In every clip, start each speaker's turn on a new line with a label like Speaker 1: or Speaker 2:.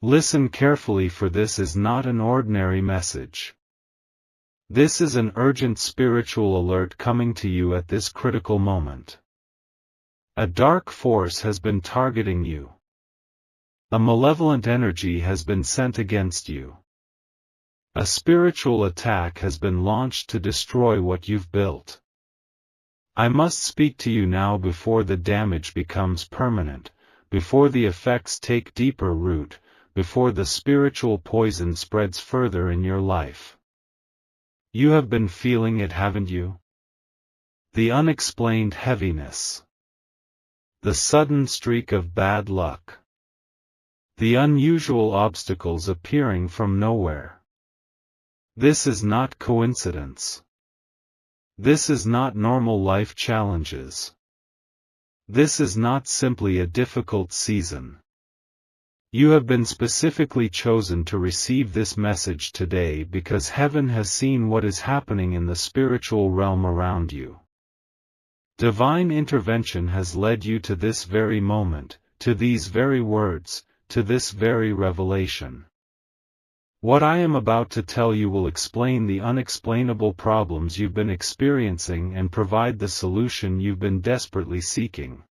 Speaker 1: Listen carefully, for this is not an ordinary message. This is an urgent spiritual alert coming to you at this critical moment. A dark force has been targeting you. A malevolent energy has been sent against you. A spiritual attack has been launched to destroy what you've built. I must speak to you now before the damage becomes permanent, before the effects take deeper root, before the spiritual poison spreads further in your life. You have been feeling it, haven't you? The unexplained heaviness. The sudden streak of bad luck. The unusual obstacles appearing from nowhere. This is not coincidence. This is not normal life challenges. This is not simply a difficult season. You have been specifically chosen to receive this message today because heaven has seen what is happening in the spiritual realm around you. Divine intervention has led you to this very moment, to these very words, to this very revelation. What I am about to tell you will explain the unexplainable problems you've been experiencing and provide the solution you've been desperately seeking.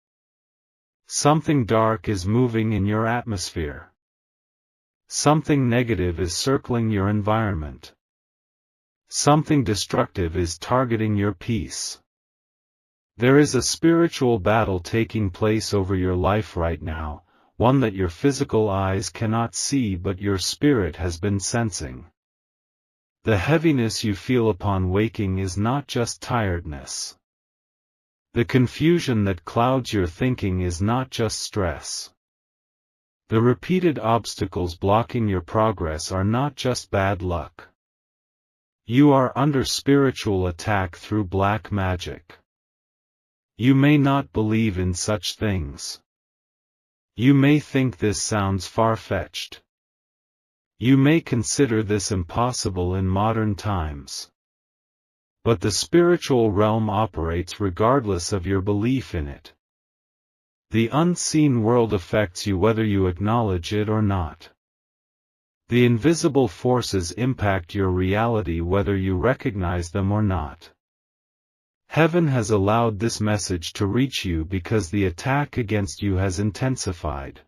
Speaker 1: Something dark is moving in your atmosphere. Something negative is circling your environment. Something destructive is targeting your peace. There is a spiritual battle taking place over your life right now, one that your physical eyes cannot see but your spirit has been sensing. The heaviness you feel upon waking is not just tiredness. The confusion that clouds your thinking is not just stress. The repeated obstacles blocking your progress are not just bad luck. You are under spiritual attack through black magic. You may not believe in such things. You may think this sounds far-fetched. You may consider this impossible in modern times. But the spiritual realm operates regardless of your belief in it. The unseen world affects you whether you acknowledge it or not. The invisible forces impact your reality whether you recognize them or not. Heaven has allowed this message to reach you because the attack against you has intensified.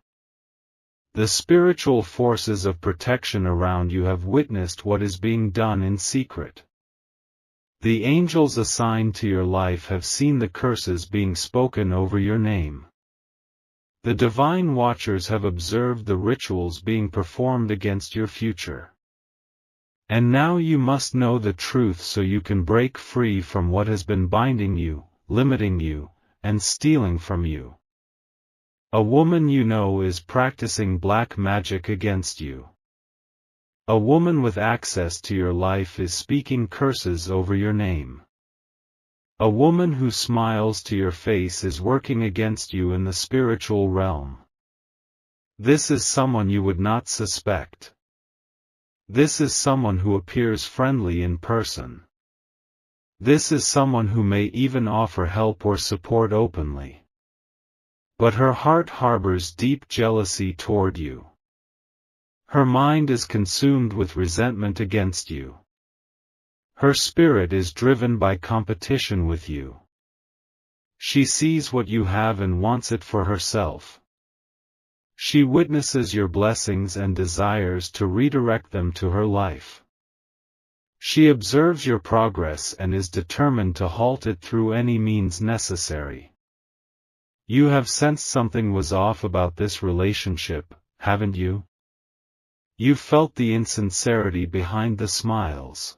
Speaker 1: The spiritual forces of protection around you have witnessed what is being done in secret. The angels assigned to your life have seen the curses being spoken over your name. The divine watchers have observed the rituals being performed against your future. And now you must know the truth so you can break free from what has been binding you, limiting you, and stealing from you. A woman you know is practicing black magic against you. A woman with access to your life is speaking curses over your name. A woman who smiles to your face is working against you in the spiritual realm. This is someone you would not suspect. This is someone who appears friendly in person. This is someone who may even offer help or support openly. But her heart harbors deep jealousy toward you. Her mind is consumed with resentment against you. Her spirit is driven by competition with you. She sees what you have and wants it for herself. She witnesses your blessings and desires to redirect them to her life. She observes your progress and is determined to halt it through any means necessary. You have sensed something was off about this relationship, haven't you? You've felt the insincerity behind the smiles.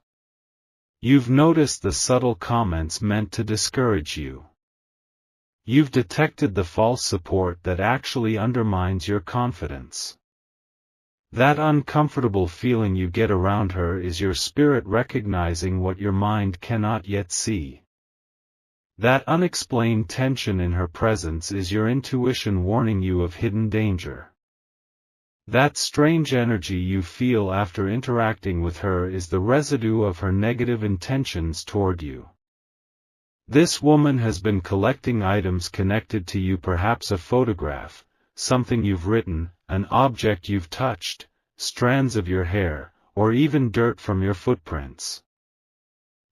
Speaker 1: You've noticed the subtle comments meant to discourage you. You've detected the false support that actually undermines your confidence. That uncomfortable feeling you get around her is your spirit recognizing what your mind cannot yet see. That unexplained tension in her presence is your intuition warning you of hidden danger. That strange energy you feel after interacting with her is the residue of her negative intentions toward you. This woman has been collecting items connected to you, perhaps a photograph, something you've written, an object you've touched, strands of your hair, or even dirt from your footprints.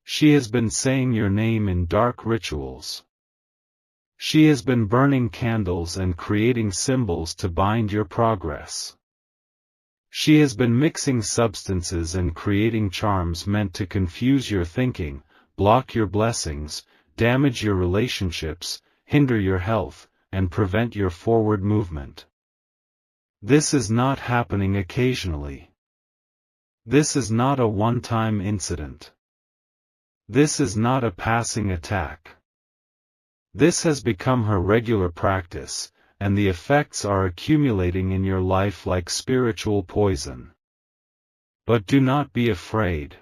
Speaker 1: She has been saying your name in dark rituals. She has been burning candles and creating symbols to bind your progress. She has been mixing substances and creating charms meant to confuse your thinking, block your blessings, damage your relationships, hinder your health, and prevent your forward movement. This is not happening occasionally. This is not a one-time incident. This is not a passing attack. This has become her regular practice, and the effects are accumulating in your life like spiritual poison. But do not be afraid.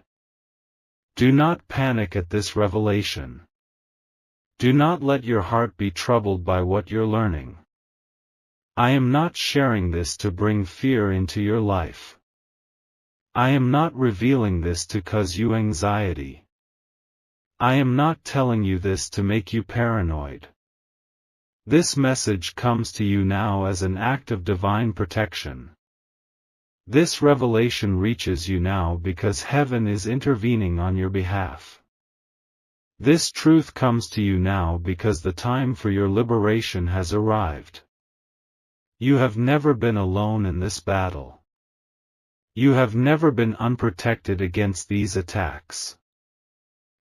Speaker 1: Do not panic at this revelation. Do not let your heart be troubled by what you're learning. I am not sharing this to bring fear into your life. I am not revealing this to cause you anxiety. I am not telling you this to make you paranoid. This message comes to you now as an act of divine protection. This revelation reaches you now because heaven is intervening on your behalf. This truth comes to you now because the time for your liberation has arrived. You have never been alone in this battle. You have never been unprotected against these attacks.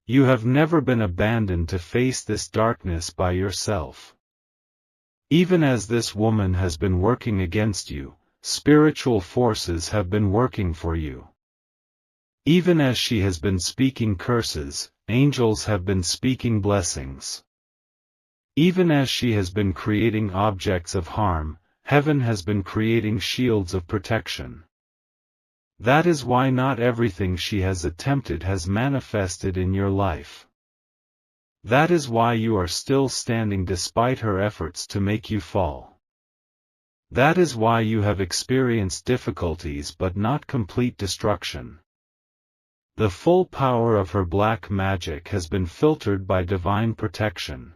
Speaker 1: You have never been abandoned to face this darkness by yourself. Even as this woman has been working against you, spiritual forces have been working for you. Even as she has been speaking curses, angels have been speaking blessings. Even as she has been creating objects of harm, heaven has been creating shields of protection. That is why not everything she has attempted has manifested in your life. That is why you are still standing despite her efforts to make you fall. That is why you have experienced difficulties but not complete destruction. The full power of her black magic has been filtered by divine protection.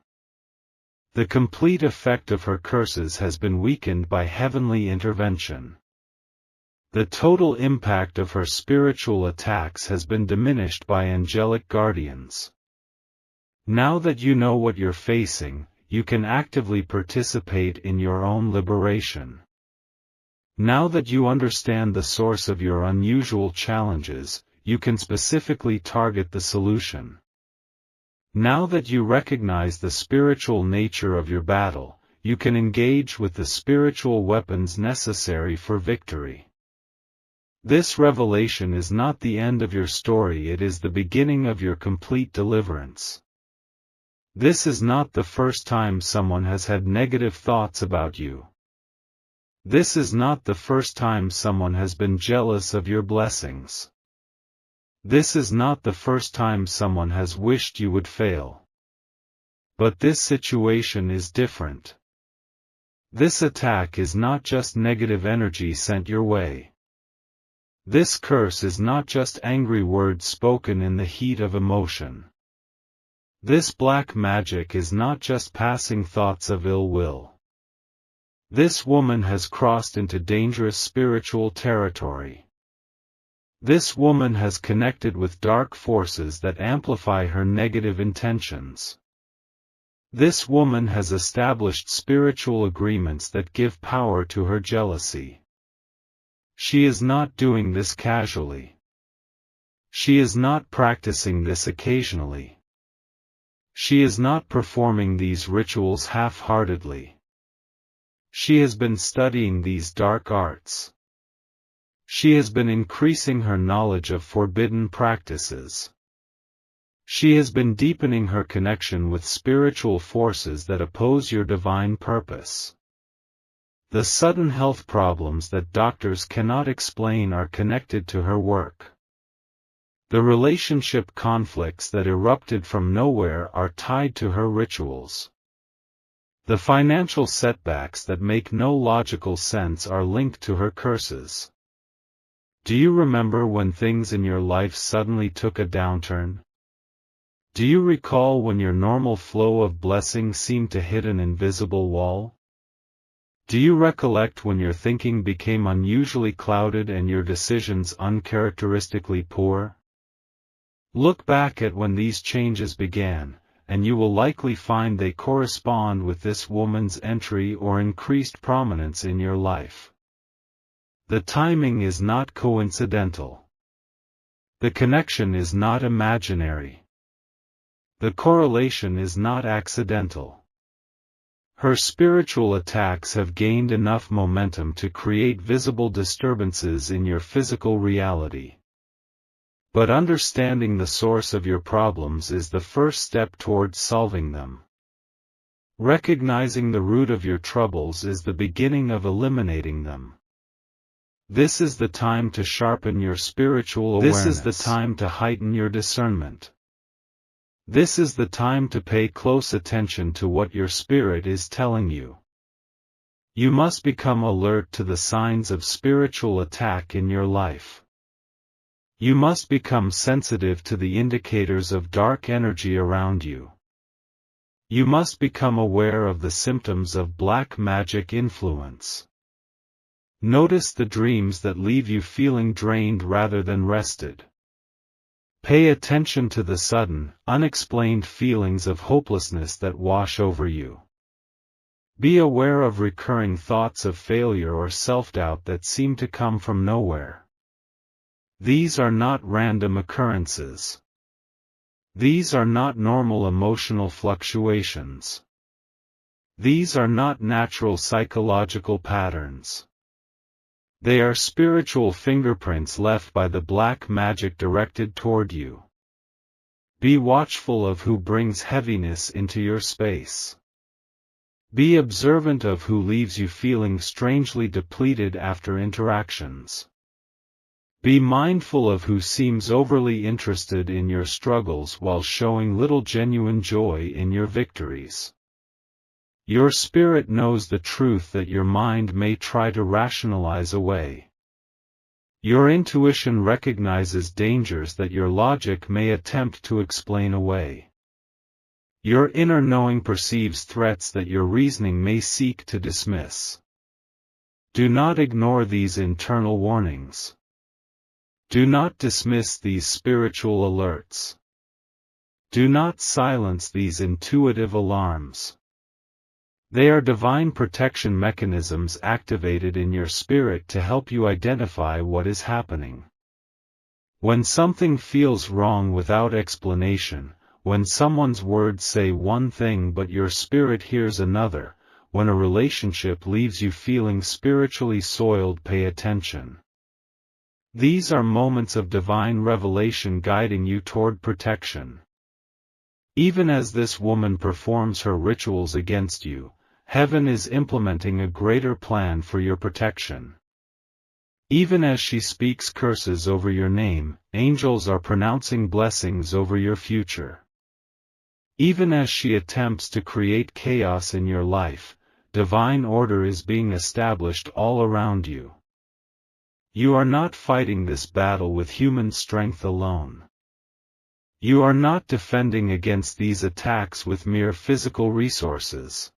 Speaker 1: The complete effect of her curses has been weakened by heavenly intervention. The total impact of her spiritual attacks has been diminished by angelic guardians. Now that you know what you're facing, you can actively participate in your own liberation. Now that you understand the source of your unusual challenges, you can specifically target the solution. Now that you recognize the spiritual nature of your battle, you can engage with the spiritual weapons necessary for victory. This revelation is not the end of your story, it is the beginning of your complete deliverance. This is not the first time someone has had negative thoughts about you. This is not the first time someone has been jealous of your blessings. This is not the first time someone has wished you would fail. But this situation is different. This attack is not just negative energy sent your way. This curse is not just angry words spoken in the heat of emotion. This black magic is not just passing thoughts of ill will. This woman has crossed into dangerous spiritual territory. This woman has connected with dark forces that amplify her negative intentions. This woman has established spiritual agreements that give power to her jealousy. She is not doing this casually. She is not practicing this occasionally. She is not performing these rituals half-heartedly. She has been studying these dark arts. She has been increasing her knowledge of forbidden practices. She has been deepening her connection with spiritual forces that oppose your divine purpose. The sudden health problems that doctors cannot explain are connected to her work. The relationship conflicts that erupted from nowhere are tied to her rituals. The financial setbacks that make no logical sense are linked to her curses. Do you remember when things in your life suddenly took a downturn? Do you recall when your normal flow of blessings seemed to hit an invisible wall? Do you recollect when your thinking became unusually clouded and your decisions uncharacteristically poor? Look back at when these changes began, and you will likely find they correspond with this woman's entry or increased prominence in your life. The timing is not coincidental. The connection is not imaginary. The correlation is not accidental. Her spiritual attacks have gained enough momentum to create visible disturbances in your physical reality. But understanding the source of your problems is the first step towards solving them. Recognizing the root of your troubles is the beginning of eliminating them. This is the time to sharpen your spiritual awareness. This is the time to heighten your discernment. This is the time to pay close attention to what your spirit is telling you. You must become alert to the signs of spiritual attack in your life. You must become sensitive to the indicators of dark energy around you. You must become aware of the symptoms of black magic influence. Notice the dreams that leave you feeling drained rather than rested. Pay attention to the sudden, unexplained feelings of hopelessness that wash over you. Be aware of recurring thoughts of failure or self-doubt that seem to come from nowhere. These are not random occurrences. These are not normal emotional fluctuations. These are not natural psychological patterns. They are spiritual fingerprints left by the black magic directed toward you. Be watchful of who brings heaviness into your space. Be observant of who leaves you feeling strangely depleted after interactions. Be mindful of who seems overly interested in your struggles while showing little genuine joy in your victories. Your spirit knows the truth that your mind may try to rationalize away. Your intuition recognizes dangers that your logic may attempt to explain away. Your inner knowing perceives threats that your reasoning may seek to dismiss. Do not ignore these internal warnings. Do not dismiss these spiritual alerts. Do not silence these intuitive alarms. They are divine protection mechanisms activated in your spirit to help you identify what is happening. When something feels wrong without explanation, when someone's words say one thing but your spirit hears another, when a relationship leaves you feeling spiritually soiled, pay attention. These are moments of divine revelation guiding you toward protection. Even as this woman performs her rituals against you, Heaven is implementing a greater plan for your protection. Even as she speaks curses over your name, angels are pronouncing blessings over your future. Even as she attempts to create chaos in your life, divine order is being established all around you. You are not fighting this battle with human strength alone. You are not defending against these attacks with mere physical resources.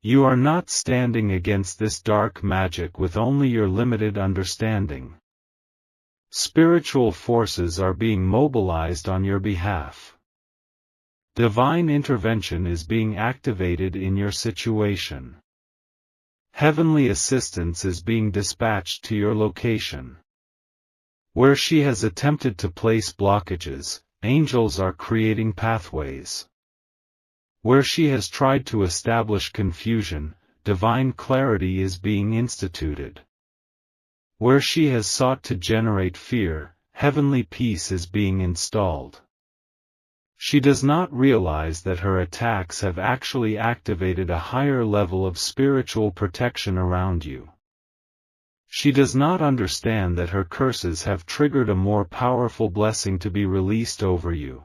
Speaker 1: You are not standing against this dark magic with only your limited understanding. Spiritual forces are being mobilized on your behalf. Divine intervention is being activated in your situation. Heavenly assistance is being dispatched to your location. Where she has attempted to place blockages, angels are creating pathways. Where she has tried to establish confusion, divine clarity is being instituted. Where she has sought to generate fear, heavenly peace is being installed. She does not realize that her attacks have actually activated a higher level of spiritual protection around you. She does not understand that her curses have triggered a more powerful blessing to be released over you.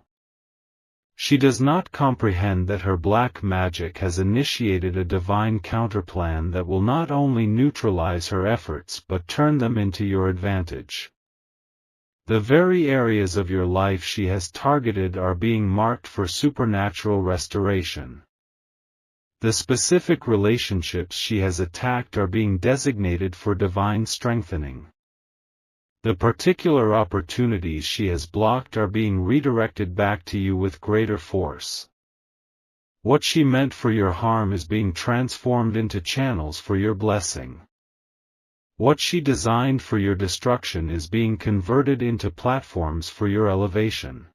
Speaker 1: She does not comprehend that her black magic has initiated a divine counterplan that will not only neutralize her efforts but turn them into your advantage. The very areas of your life she has targeted are being marked for supernatural restoration. The specific relationships she has attacked are being designated for divine strengthening. The particular opportunities she has blocked are being redirected back to you with greater force. What she meant for your harm is being transformed into channels for your blessing. What she designed for your destruction is being converted into platforms for your elevation.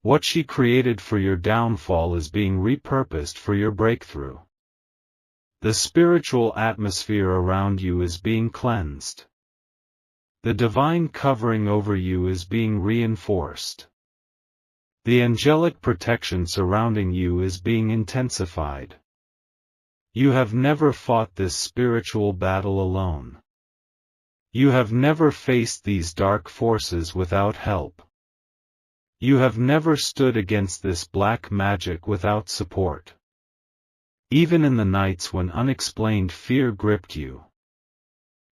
Speaker 1: What she created for your downfall is being repurposed for your breakthrough. The spiritual atmosphere around you is being cleansed. The divine covering over you is being reinforced. The angelic protection surrounding you is being intensified. You have never fought this spiritual battle alone. You have never faced these dark forces without help. You have never stood against this black magic without support. Even in the nights when unexplained fear gripped you.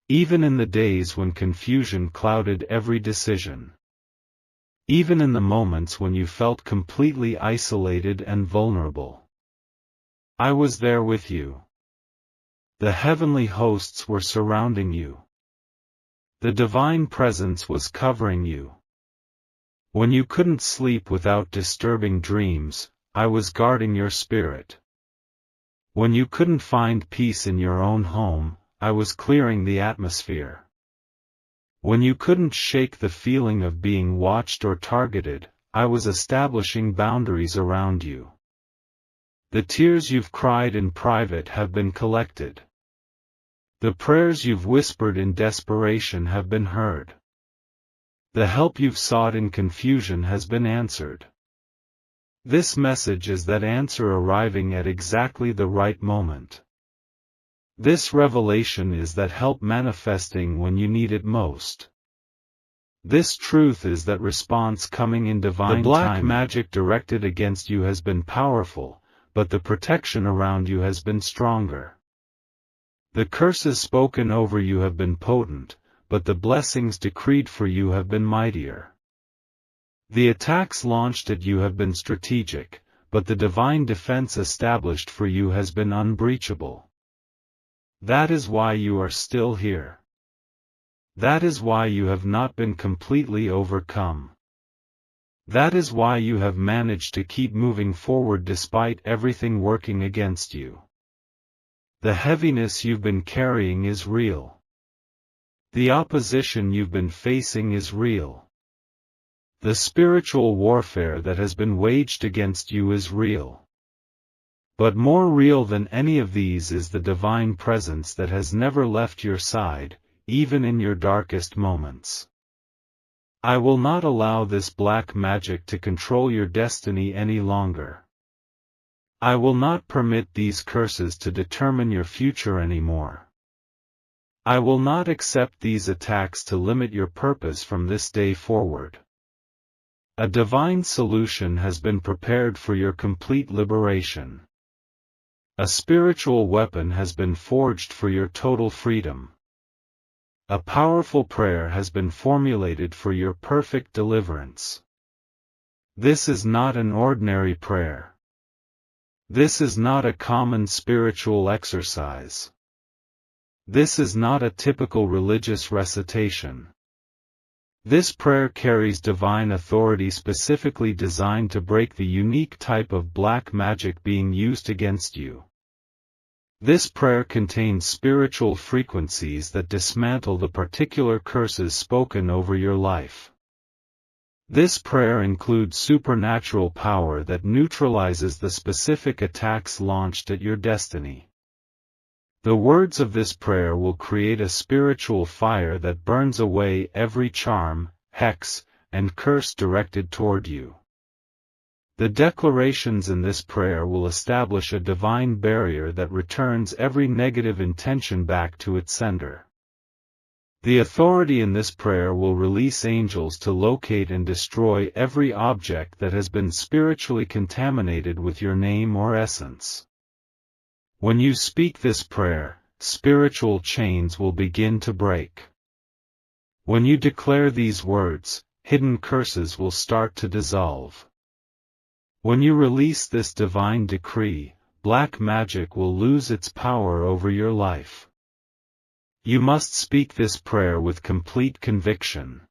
Speaker 1: Even in the days when confusion clouded every decision. Even in the moments when you felt completely isolated and vulnerable. I was there with you. The heavenly hosts were surrounding you. The divine presence was covering you. When you couldn't sleep without disturbing dreams, I was guarding your spirit. When you couldn't find peace in your own home, I was clearing the atmosphere. When you couldn't shake the feeling of being watched or targeted, I was establishing boundaries around you. The tears you've cried in private have been collected. The prayers you've whispered in desperation have been heard. The help you've sought in confusion has been answered. This message is that answer arriving at exactly the right moment. This revelation is that help manifesting when you need it most. This truth is that response coming in divine timing. The black magic directed against you has been powerful, but the protection around you has been stronger. The curses spoken over you have been potent, but the blessings decreed for you have been mightier. The attacks launched at you have been strategic, but the divine defense established for you has been unbreachable. That is why you are still here. That is why you have not been completely overcome. That is why you have managed to keep moving forward despite everything working against you. The heaviness you've been carrying is real. The opposition you've been facing is real. The spiritual warfare that has been waged against you is real. But more real than any of these is the divine presence that has never left your side, even in your darkest moments. I will not allow this black magic to control your destiny any longer. I will not permit these curses to determine your future anymore. I will not accept these attacks to limit your purpose from this day forward. A divine solution has been prepared for your complete liberation. A spiritual weapon has been forged for your total freedom. A powerful prayer has been formulated for your perfect deliverance. This is not an ordinary prayer. This is not a common spiritual exercise. This is not a typical religious recitation. This prayer carries divine authority specifically designed to break the unique type of black magic being used against you. This prayer contains spiritual frequencies that dismantle the particular curses spoken over your life. This prayer includes supernatural power that neutralizes the specific attacks launched at your destiny. The words of this prayer will create a spiritual fire that burns away every charm, hex, and curse directed toward you. The declarations in this prayer will establish a divine barrier that returns every negative intention back to its sender. The authority in this prayer will release angels to locate and destroy every object that has been spiritually contaminated with your name or essence. When you speak this prayer, spiritual chains will begin to break. When you declare these words, hidden curses will start to dissolve. When you release this divine decree, black magic will lose its power over your life. You must speak this prayer with complete conviction.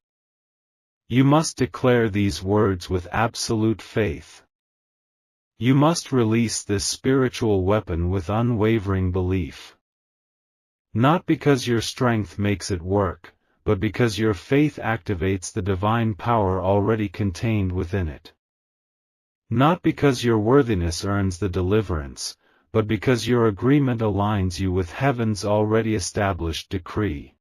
Speaker 1: You must declare these words with absolute faith. You must release this spiritual weapon with unwavering belief. Not because your strength makes it work, but because your faith activates the divine power already contained within it. Not because your worthiness earns the deliverance, but because your agreement aligns you with heaven's already established decree.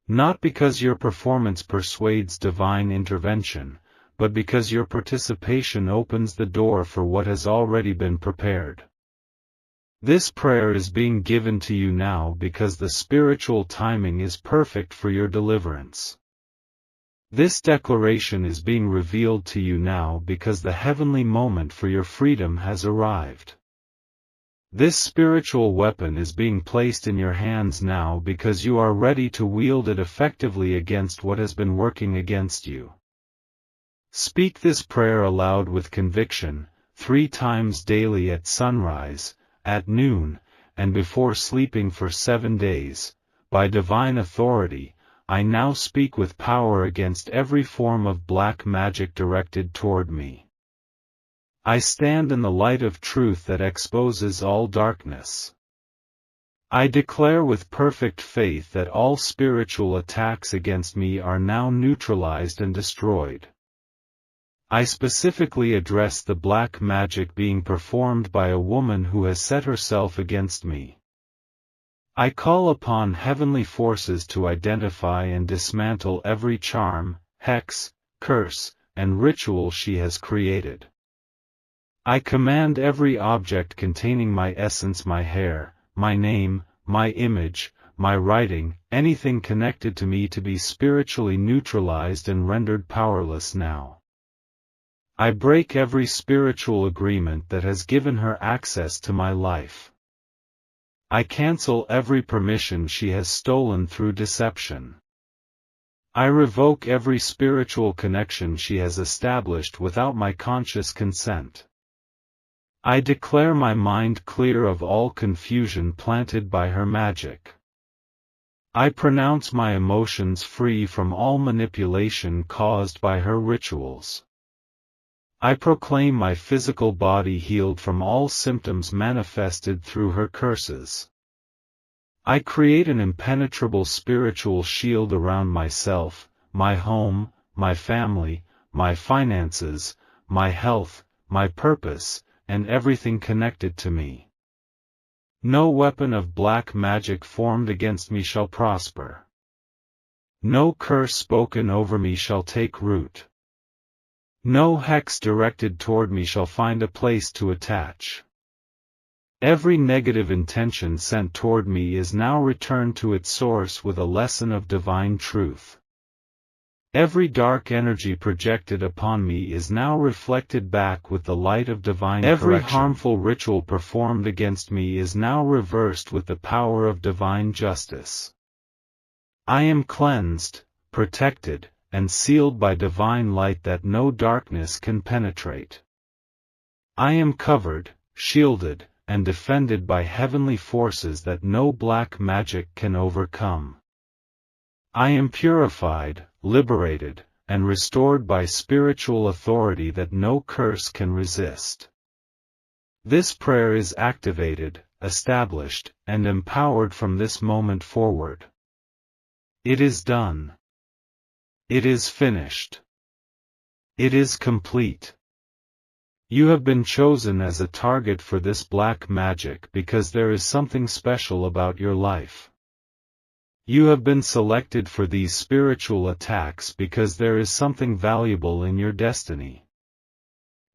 Speaker 1: Not because your performance persuades divine intervention, but because your participation opens the door for what has already been prepared. This prayer is being given to you now because the spiritual timing is perfect for your deliverance. This declaration is being revealed to you now because the heavenly moment for your freedom has arrived. This spiritual weapon is being placed in your hands now because you are ready to wield it effectively against what has been working against you. Speak this prayer aloud with conviction, 3 times daily at sunrise, at noon, and before sleeping for 7 days. By divine authority, I now speak with power against every form of black magic directed toward me. I stand in the light of truth that exposes all darkness. I declare with perfect faith that all spiritual attacks against me are now neutralized and destroyed. I specifically address the black magic being performed by a woman who has set herself against me. I call upon heavenly forces to identify and dismantle every charm, hex, curse, and ritual she has created. I command every object containing my essence, my hair, my name, my image, my writing, anything connected to me to be spiritually neutralized and rendered powerless now. I break every spiritual agreement that has given her access to my life. I cancel every permission she has stolen through deception. I revoke every spiritual connection she has established without my conscious consent. I declare my mind clear of all confusion planted by her magic. I pronounce my emotions free from all manipulation caused by her rituals. I proclaim my physical body healed from all symptoms manifested through her curses. I create an impenetrable spiritual shield around myself, my home, my family, my finances, my health, my purpose, and everything connected to me. No weapon of black magic formed against me shall prosper. No curse spoken over me shall take root. No hex directed toward me shall find a place to attach. Every negative intention sent toward me is now returned to its source with a lesson of divine truth. Every dark energy projected upon me is now reflected back with the light of divine correction. Every harmful ritual performed against me is now reversed with the power of divine justice. I am cleansed, protected, and sealed by divine light that no darkness can penetrate. I am covered, shielded, and defended by heavenly forces that no black magic can overcome. I am purified, liberated, and restored by spiritual authority that no curse can resist. This prayer is activated, established, and empowered from this moment forward. It is done. It is finished. It is complete. You have been chosen as a target for this black magic because there is something special about your life. You have been selected for these spiritual attacks because there is something valuable in your destiny.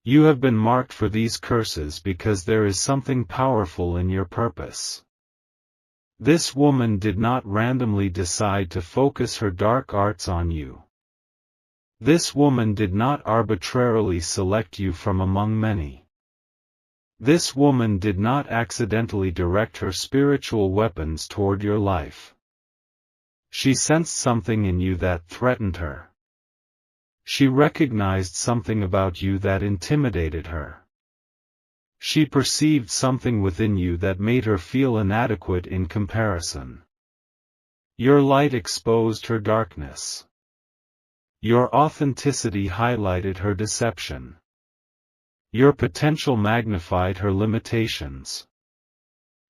Speaker 1: You have been marked for these curses because there is something powerful in your purpose. This woman did not randomly decide to focus her dark arts on you. This woman did not arbitrarily select you from among many. This woman did not accidentally direct her spiritual weapons toward your life. She sensed something in you that threatened her. She recognized something about you that intimidated her. She perceived something within you that made her feel inadequate in comparison. Your light exposed her darkness. Your authenticity highlighted her deception. Your potential magnified her limitations.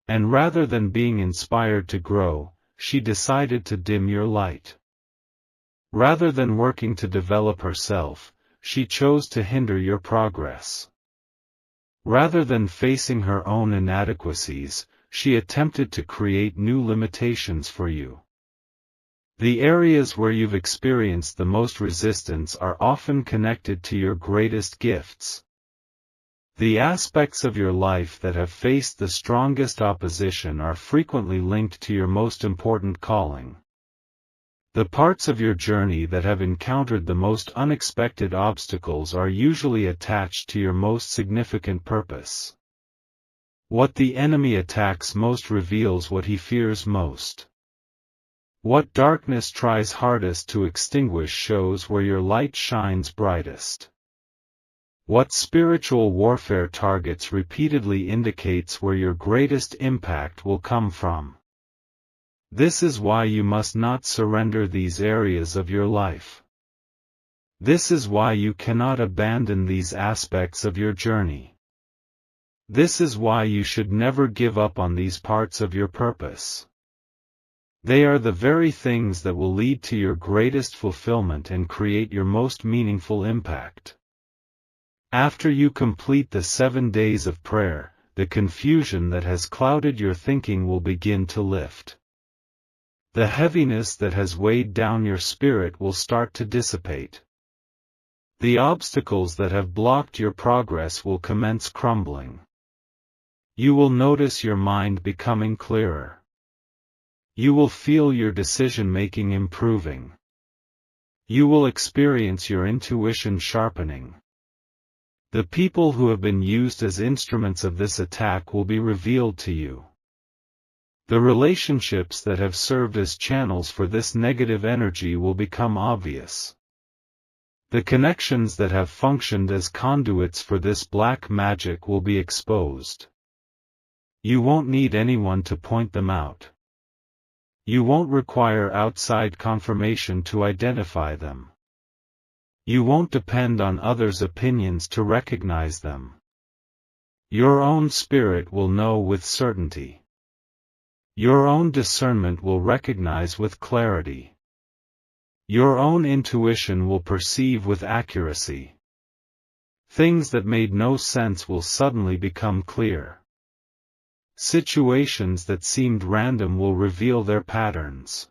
Speaker 1: And rather than being inspired to grow, she decided to dim your light. Rather than working to develop herself, she chose to hinder your progress. Rather than facing her own inadequacies, she attempted to create new limitations for you. The areas where you've experienced the most resistance are often connected to your greatest gifts. The aspects of your life that have faced the strongest opposition are frequently linked to your most important calling. The parts of your journey that have encountered the most unexpected obstacles are usually attached to your most significant purpose. What the enemy attacks most reveals what he fears most. What darkness tries hardest to extinguish shows where your light shines brightest. What spiritual warfare targets repeatedly indicates where your greatest impact will come from. This is why you must not surrender these areas of your life. This is why you cannot abandon these aspects of your journey. This is why you should never give up on these parts of your purpose. They are the very things that will lead to your greatest fulfillment and create your most meaningful impact. After you complete the 7 days of prayer, the confusion that has clouded your thinking will begin to lift. The heaviness that has weighed down your spirit will start to dissipate. The obstacles that have blocked your progress will commence crumbling. You will notice your mind becoming clearer. You will feel your decision-making improving. You will experience your intuition sharpening. The people who have been used as instruments of this attack will be revealed to you. The relationships that have served as channels for this negative energy will become obvious. The connections that have functioned as conduits for this black magic will be exposed. You won't need anyone to point them out. You won't require outside confirmation to identify them. You won't depend on others' opinions to recognize them. Your own spirit will know with certainty. Your own discernment will recognize with clarity. Your own intuition will perceive with accuracy. Things that made no sense will suddenly become clear. Situations that seemed random will reveal their patterns.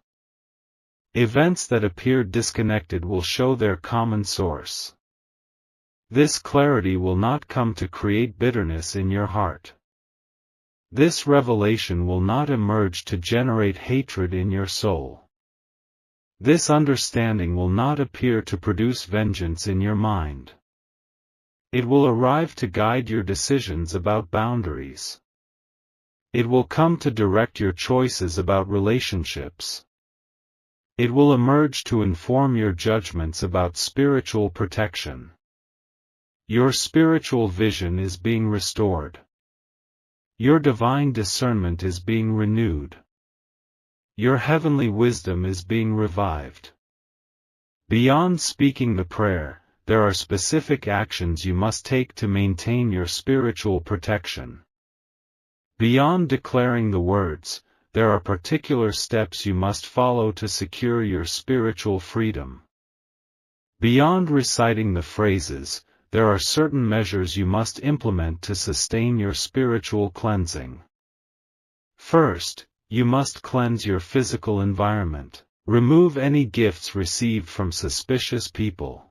Speaker 1: Events that appeared disconnected will show their common source. This clarity will not come to create bitterness in your heart. This revelation will not emerge to generate hatred in your soul. This understanding will not appear to produce vengeance in your mind. It will arrive to guide your decisions about boundaries. It will come to direct your choices about relationships. It will emerge to inform your judgments about spiritual protection. Your spiritual vision is being restored. Your divine discernment is being renewed. Your heavenly wisdom is being revived. Beyond speaking the prayer, there are specific actions you must take to maintain your spiritual protection. Beyond declaring the words, there are particular steps you must follow to secure your spiritual freedom. Beyond reciting the phrases, there are certain measures you must implement to sustain your spiritual cleansing. First, you must cleanse your physical environment. Remove any gifts received from suspicious people.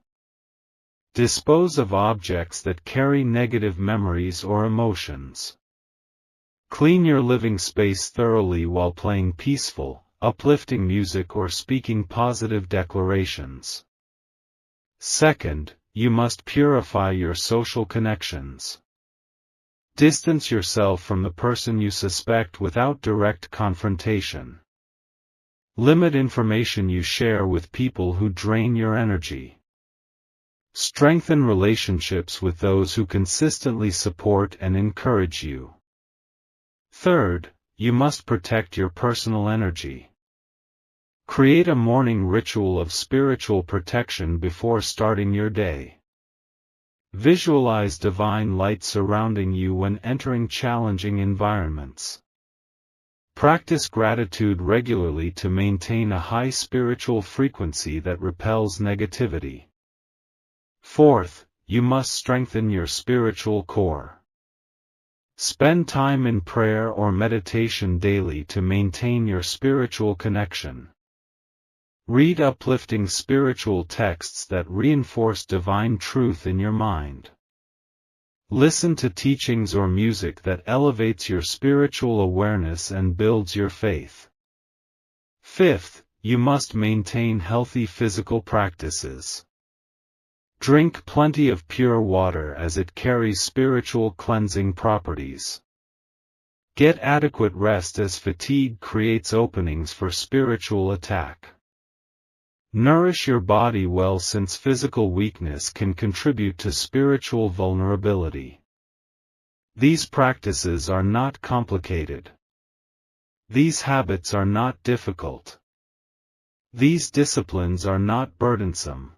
Speaker 1: Dispose of objects that carry negative memories or emotions. Clean your living space thoroughly while playing peaceful, uplifting music or speaking positive declarations. Second, you must purify your social connections. Distance yourself from the person you suspect without direct confrontation. Limit information you share with people who drain your energy. Strengthen relationships with those who consistently support and encourage you. Third, you must protect your personal energy. Create a morning ritual of spiritual protection before starting your day. Visualize divine light surrounding you when entering challenging environments. Practice gratitude regularly to maintain a high spiritual frequency that repels negativity. Fourth, you must strengthen your spiritual core. Spend time in prayer or meditation daily to maintain your spiritual connection. Read uplifting spiritual texts that reinforce divine truth in your mind. Listen to teachings or music that elevates your spiritual awareness and builds your faith. Fifth, you must maintain healthy physical practices. Drink plenty of pure water as it carries spiritual cleansing properties. Get adequate rest as fatigue creates openings for spiritual attack. Nourish your body well since physical weakness can contribute to spiritual vulnerability. These practices are not complicated. These habits are not difficult. These disciplines are not burdensome.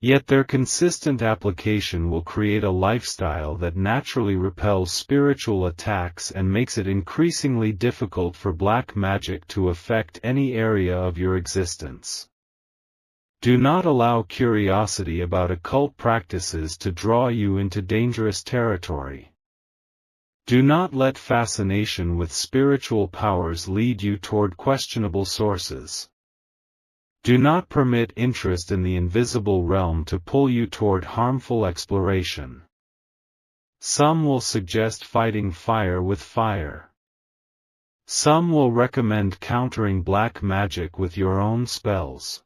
Speaker 1: Yet their consistent application will create a lifestyle that naturally repels spiritual attacks and makes it increasingly difficult for black magic to affect any area of your existence. Do not allow curiosity about occult practices to draw you into dangerous territory. Do not let fascination with spiritual powers lead you toward questionable sources. Do not permit interest in the invisible realm to pull you toward harmful exploration. Some will suggest fighting fire with fire. Some will recommend countering black magic with your own spells.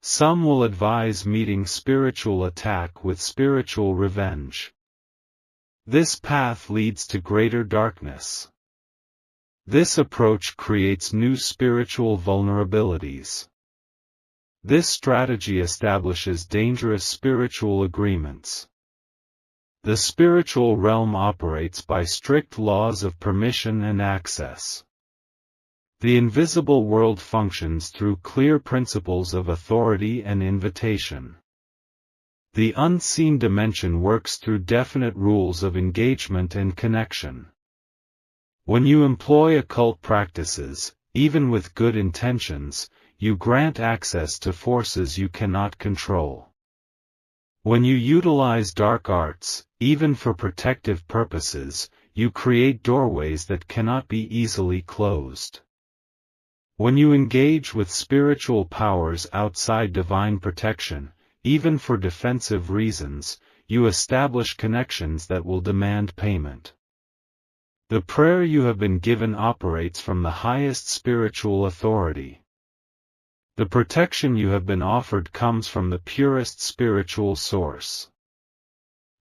Speaker 1: Some will advise meeting spiritual attack with spiritual revenge. This path leads to greater darkness. This approach creates new spiritual vulnerabilities. This strategy establishes dangerous spiritual agreements. The spiritual realm operates by strict laws of permission and access. The invisible world functions through clear principles of authority and invitation. The unseen dimension works through definite rules of engagement and connection. When you employ occult practices, even with good intentions, you grant access to forces you cannot control. When you utilize dark arts, even for protective purposes, you create doorways that cannot be easily closed. When you engage with spiritual powers outside divine protection, even for defensive reasons, you establish connections that will demand payment. The prayer you have been given operates from the highest spiritual authority. The protection you have been offered comes from the purest spiritual source.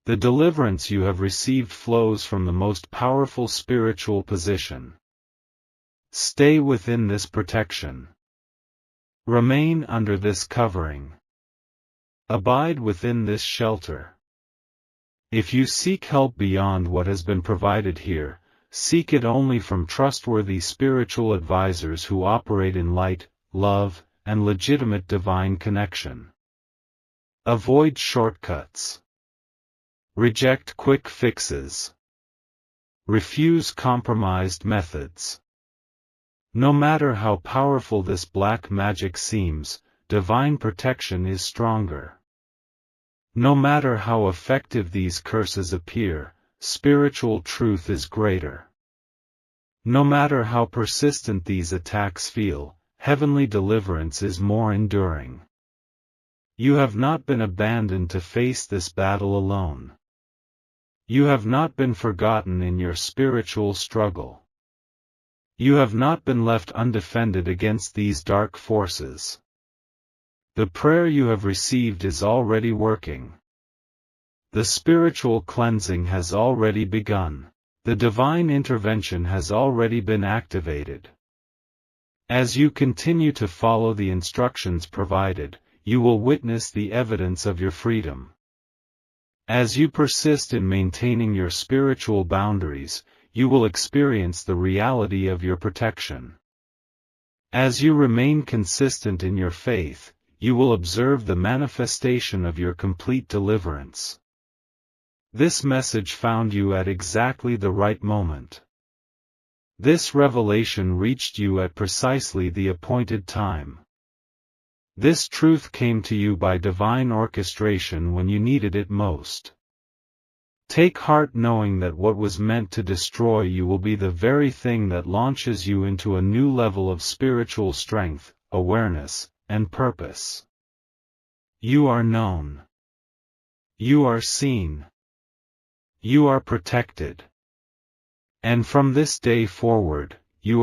Speaker 1: The deliverance you have received flows from the most powerful spiritual position. Stay within this protection. Remain under this covering. Abide within this shelter. If you seek help beyond what has been provided here, seek it only from trustworthy spiritual advisors who operate in light, love, and legitimate divine connection. Avoid shortcuts. Reject quick fixes. Refuse compromised methods. No matter how powerful this black magic seems, divine protection is stronger. No matter how effective these curses appear, spiritual truth is greater. No matter how persistent these attacks feel, heavenly deliverance is more enduring. You have not been abandoned to face this battle alone. You have not been forgotten in your spiritual struggle. You have not been left undefended against these dark forces. The prayer you have received is already working. The spiritual cleansing has already begun. The divine intervention has already been activated. As you continue to follow the instructions provided, you will witness the evidence of your freedom. As you persist in maintaining your spiritual boundaries, you will experience the reality of your protection. As you remain consistent in your faith, you will observe the manifestation of your complete deliverance. This message found you at exactly the right moment. This revelation reached you at precisely the appointed time. This truth came to you by divine orchestration when you needed it most. Take heart knowing that what was meant to destroy you will be the very thing that launches you into a new level of spiritual strength, awareness, and purpose. You are known. You are seen. You are protected. And from this day forward, you are